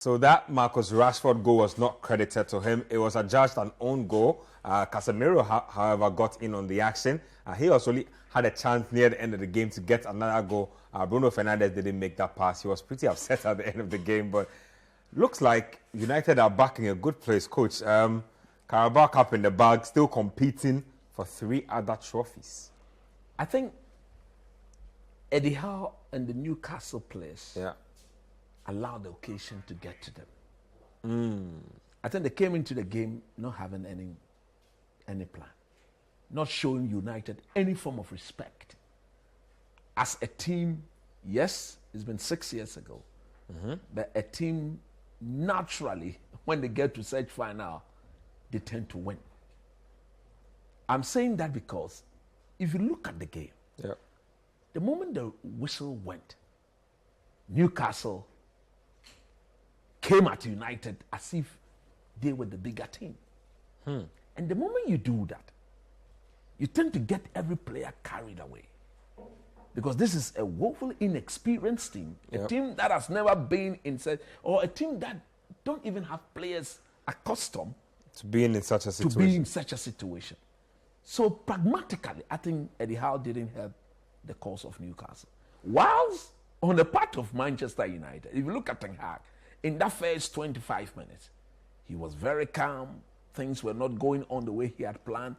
So that Marcus Rashford goal was not credited to him. It was adjudged an own goal. Casemiro, however, got in on the action. He also had a chance near the end of the game to get another goal. Bruno Fernandes didn't make that pass. He was pretty upset at the end of the game. But looks like United are back in a good place, Coach. Carabao Cup in the bag, still competing for 3 other trophies. I think Eddie Howe and the Newcastle players allow the occasion to get to them. I think they came into the game not having any plan, not showing United any form of respect. As a team, yes, it's been 6 years ago, but a team naturally, when they get to such final, they tend to win. I'm saying that because if you look at the game, the moment the whistle went, Newcastle came at United as if they were the bigger team. And the moment you do that, you tend to get every player carried away. Because this is a woefully inexperienced team, a team that has never been inside, or a team that don't even have players accustomed to being in such a situation. So pragmatically, I think Eddie Howe didn't help the cause of Newcastle. Whilst on the part of Manchester United, if you look at Ten Hag, in that first 25 minutes, he was very calm. Things were not going on the way he had planned.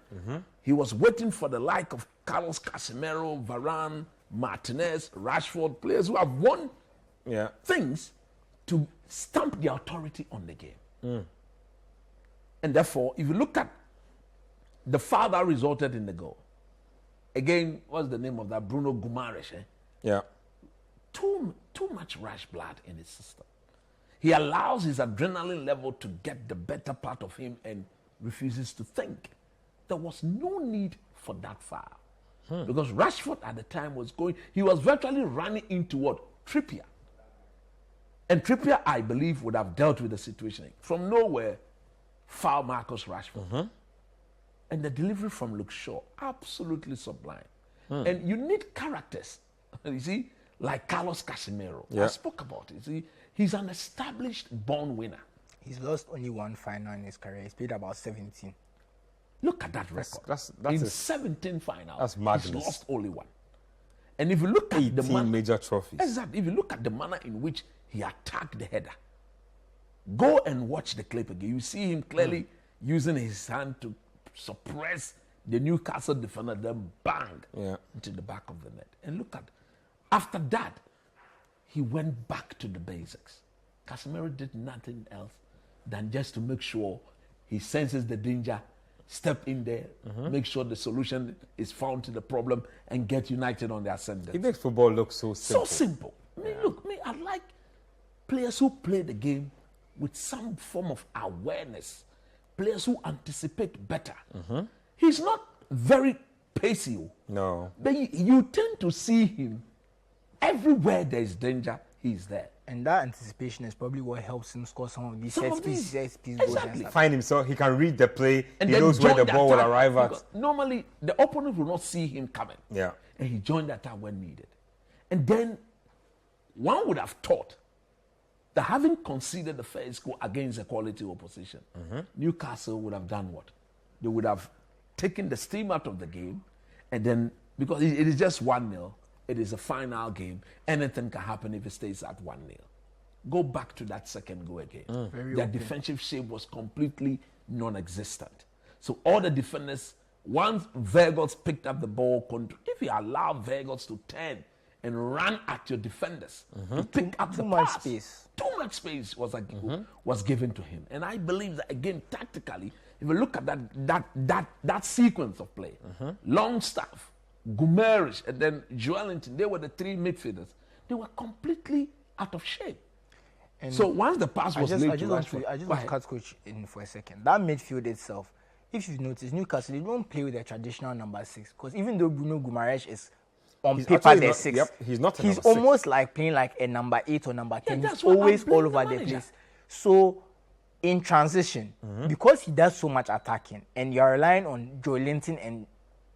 He was waiting for the like of Carlos Casemiro, Varane, Martinez, Rashford, players who have won things to stamp the authority on the game. And therefore, if you look at the foul that resulted in the goal, again, what's the name of that? Bruno Guimaraes. Too much rash blood in his system. He allows his adrenaline level to get the better part of him and refuses to think. There was no need for that foul. Because Rashford at the time he was virtually running into what? Trippier. And Trippier, I believe, would have dealt with the situation. From nowhere, foul Marcus Rashford. And the delivery from Luke Shaw, absolutely sublime. And you need characters, you see, like Carlos Casemiro. I spoke about it. See, he's an established born winner. He's lost only one final in his career. He's played about 17. Look at that record. That's in 17 finals, that's madness. He's lost only one. And if you look at the major trophies. Exactly. If you look at the manner in which he attacked the header, go and watch the clip again. You see him clearly using his hand to suppress the Newcastle defender, then bang into the back of the net. And look at, after that, he went back to the basics. Casemiro did nothing else than just to make sure he senses the danger, step in there, make sure the solution is found to the problem, and get United on the ascendant. He makes football look so simple. So simple. I like players who play the game with some form of awareness, players who anticipate better. He's not very pacey. No. But you tend to see him everywhere there is danger, he's there. And that anticipation is probably what helps him score some of these set piece goals. Exactly. Find himself, he can read the play, and he knows where the ball will arrive at. Normally, the opponent will not see him coming. And he joined that time when needed. And then, one would have thought that having conceded the first goal against a quality opposition, Newcastle would have done what? They would have taken the steam out of the game, and then, because it is just 1-0, it is a final game. Anything can happen if it stays at 1-0. Go back to that second goal again. Their defensive shape was completely non-existent. So all the defenders, once Vegas picked up the ball, if you allow Vegas to turn and run at your defenders, to pick up the pass, too much space was given to him. And I believe that, again, tactically, if you look at that sequence of play, Longstaff, Guimaraes, and then Joelinton, they were the three midfielders. They were completely out of shape. And so once the pass was laid to Rashford, I just want to cut coach in for a second. That midfield itself, if you've noticed, Newcastle, they don't play with their traditional number 6. Because even though Bruno Guimaraes is on paper their 6, he's not a he's number almost 6. like playing like a number 8 or number 10. He's always all over the place. So in transition, because he does so much attacking, and you're relying on Joelinton and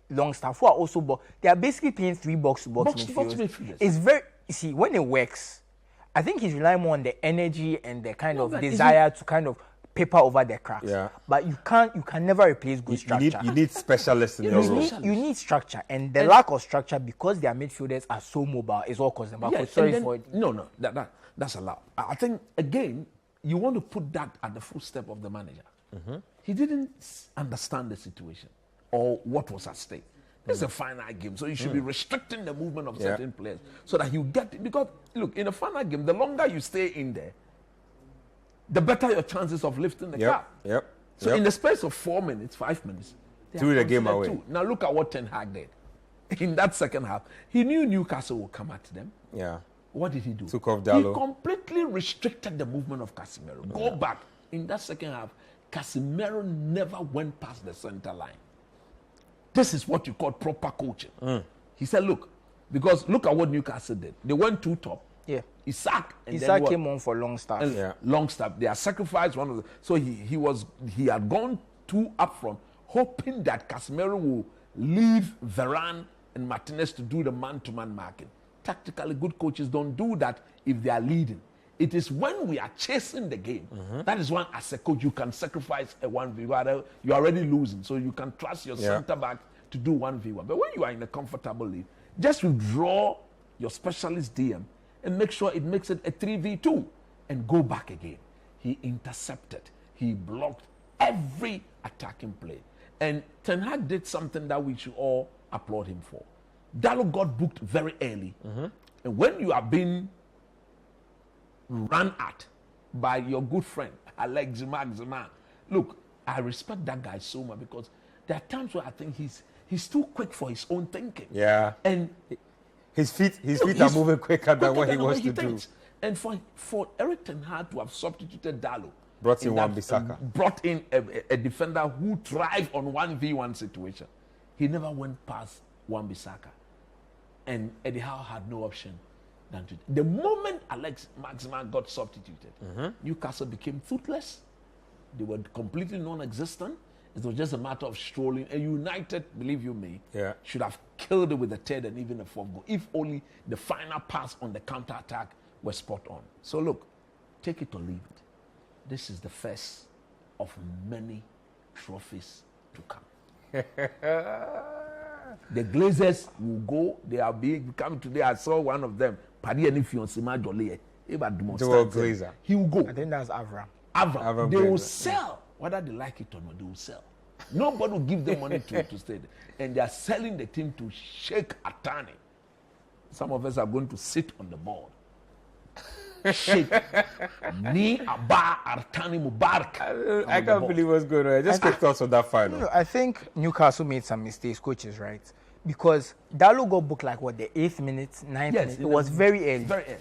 Longstaff, who are also they are basically playing 3 box-to-box midfielders. It's very, you see, when it works, I think he's relying more on the energy and the kind of desire to kind of paper over the cracks. Yeah. But you can never replace good structure. You need specialists in your role. You need structure, and the lack of structure because their midfielders are so mobile is all causing. That's allowed. I think again you want to put that at the footstep of the manager. Mm-hmm. He didn't understand the situation or what was at stake. This is a finite game, so you should be restricting the movement of certain players so that you get it. Because look, in a finite game, the longer you stay in there, the better your chances of lifting the cup. So in the space of 4 minutes, 5 minutes, threw the game away. Two. Now look at what Ten Hag did. In that second half, he knew Newcastle would come at them. Yeah. What did he do? Took off Dalot. He completely restricted the movement of Casemiro. Go back. In that second half, Casemiro never went past the center line. This is what you call proper coaching. He said, look, because look at what Newcastle did. They went two top. Yeah. Isaac came on for Longstaff. Longstaff. They are sacrificed one of the. So he had gone two up front, hoping that Casemiro will leave Varane and Martinez to do the man-to-man marking. Tactically, good coaches don't do that if they are leading. It is when we are chasing the game. That is when, as a coach, you can sacrifice a 1v1. You're already losing, so you can trust your center back to do 1v1. But when you are in a comfortable lead, just withdraw your specialist DM and make sure it makes it a 3v2 and go back again. He intercepted. He blocked every attacking play. And Ten Hag did something that we should all applaud him for. Dalot got booked very early. And when you are being run at by your good friend, Alex Zima, look, I respect that guy so much because there are times where I think he's too quick for his own thinking. Yeah. And his feet are moving quicker than what he wants to do. And for Erik Ten Hag to have substituted Dalot, brought in Wan-Bissaka. Brought in a defender who thrived on 1v1 situation. He never went past Wan-Bissaka. And Eddie Howe had no option than to. The moment Alex Maximan got substituted, Newcastle became toothless. They were completely non-existent. It was just a matter of strolling. And United, believe you me, should have killed it with a third and even a fourth goal, if only the final pass on the counter-attack was spot on. So look, take it or leave it. This is the first of many trophies to come. The Glazers will go. They are big. Coming today, I saw one of them. Paddy and Fiancima Jolie. Glazer. He will go. I think that's Avram. Avram. They will sell. Whether they like it or not, they will sell. Nobody will give them money to stay there. And they are selling the team to Sheikh Atani. Some of us are going to sit on the board. Sheikh Ni Abba Artani Mubarak. I can't believe what's going on. Just quick thoughts on that final. I think Newcastle made some mistakes, coaches, right? Because Dalot got booked like the 8th minute, 9th minute. It was very early. Very early.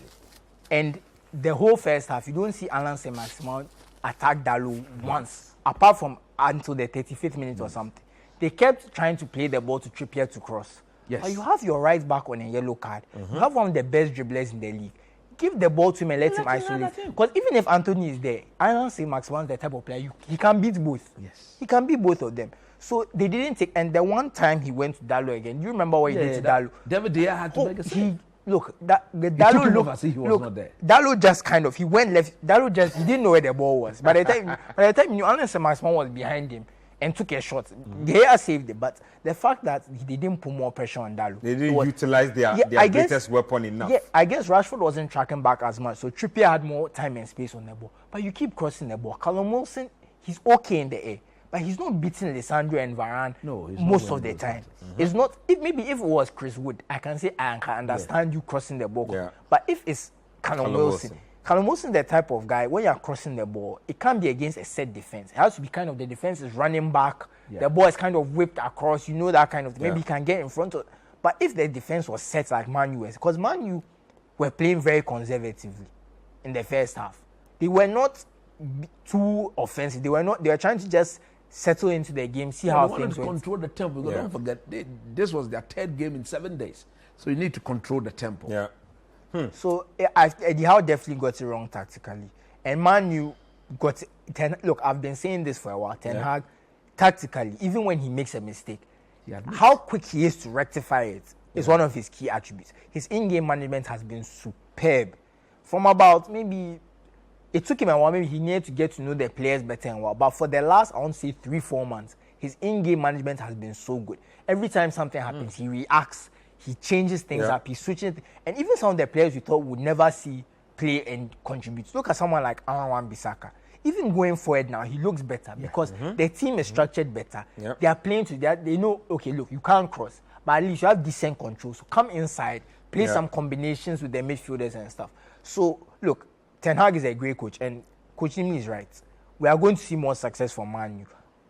And the whole first half, you don't see Alan Saint-Maximin attack Dalot once, apart from until the 35th minute or something. They kept trying to play the ball to Trippier to cross. Yes. But you have your right back on a yellow card. You have one of the best dribblers in the league. Give the ball to him and let him isolate. Because even if Anthony is there, I don't say Maximin is the type of player he can beat both. Yes. He can beat both of them. So they didn't take. And the one time he went to Dalot again, do you remember what he did to Dalot? David De Gea had to make a save. Look, Dalot looked as if he was not there. Dalot just kind of, he went left. Dalot just, he didn't know where the ball was. By the time Alan Saint-Maximin was behind him and took a shot, De Gea saved it. But the fact that they didn't put more pressure on Dalot. They didn't utilize their greatest weapon enough. Yeah, I guess Rashford wasn't tracking back as much. So Trippier had more time and space on the ball. But you keep crossing the ball. Callum Wilson, he's okay in the air. But he's not beating Lisandro and Varane most of the time. It's not. Maybe if it was Chris Wood, I can say I can understand you crossing the ball. Yeah. But if it's Callum Wilson is the type of guy, when you're crossing the ball, it can't be against a set defense. It has to be kind of the defense is running back. Yeah. The ball is kind of whipped across. You know that kind of thing. Maybe he can get in front of. But if the defense was set like Man U, because Man U were playing very conservatively in the first half. They were not too offensive. They were trying to just settle into the game, see how things went. Control the tempo. Because don't forget, this was their 3rd game in 7 days. So you need to control the tempo. Yeah. So Eddie Howe definitely got it wrong tactically. And Man U got it. Look, I've been saying this for a while. Ten Hag, tactically, even when he makes a mistake, how quick he is to rectify it is one of his key attributes. His in-game management has been superb. from about maybe it took him a while. Maybe he needed to get to know the players better and well. But for the last, I want to say 3-4 months, his in-game management has been so good. Every time something happens, he reacts, he changes things up, he switches. And even some of the players we thought would never see play and contribute. Look at someone like Aaron Wan-Bissaka. Even going forward now, he looks better because the team is structured better. Yep. They are playing to that. They know, okay, look, you can't cross, but at least you have decent control. So come inside, play some combinations with the midfielders and stuff. So, look, Ten Hag is a great coach, and Coach Nimli is right. We are going to see more success from Man U.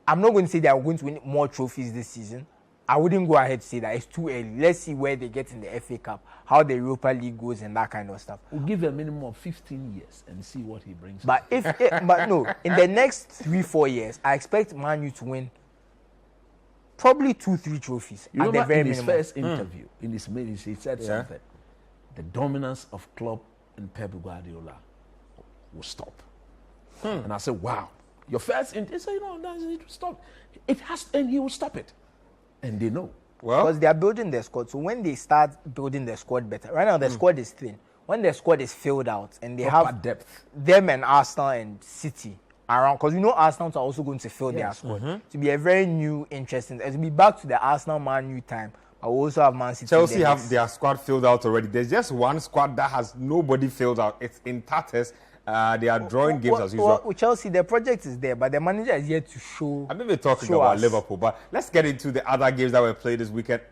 I'm not going to say they are going to win more trophies this season. I wouldn't go ahead to say that. It's too early. Let's see where they get in the FA Cup, how the Europa League goes, and that kind of stuff. We'll give a minimum of 15 years and see what he brings. But but no, in the next 3-4 years, I expect Man U to win probably 2-3 trophies. You remember in his first interview, in his meeting, he said something. The dominance of Klopp and Pep Guardiola will stop. And I said, wow. Your first interview, he said, it will stop. It has, and he will stop it. And they know. Well, because they are building their squad. So when they start building their squad better, right now the squad is thin. When the squad is filled out and they have depth, them and Arsenal and City around, because Arsenal are also going to fill their squad. To be a very new, interesting. To be back to the Arsenal Man U time. I will also have Man City. Chelsea have their squad filled out already. There's just one squad that has nobody filled out. It's in tatters. They are drawing games as usual. With Chelsea, the project is there, but the manager is yet to show. I mean, we're talking about Liverpool, but let's get into the other games that were played this weekend.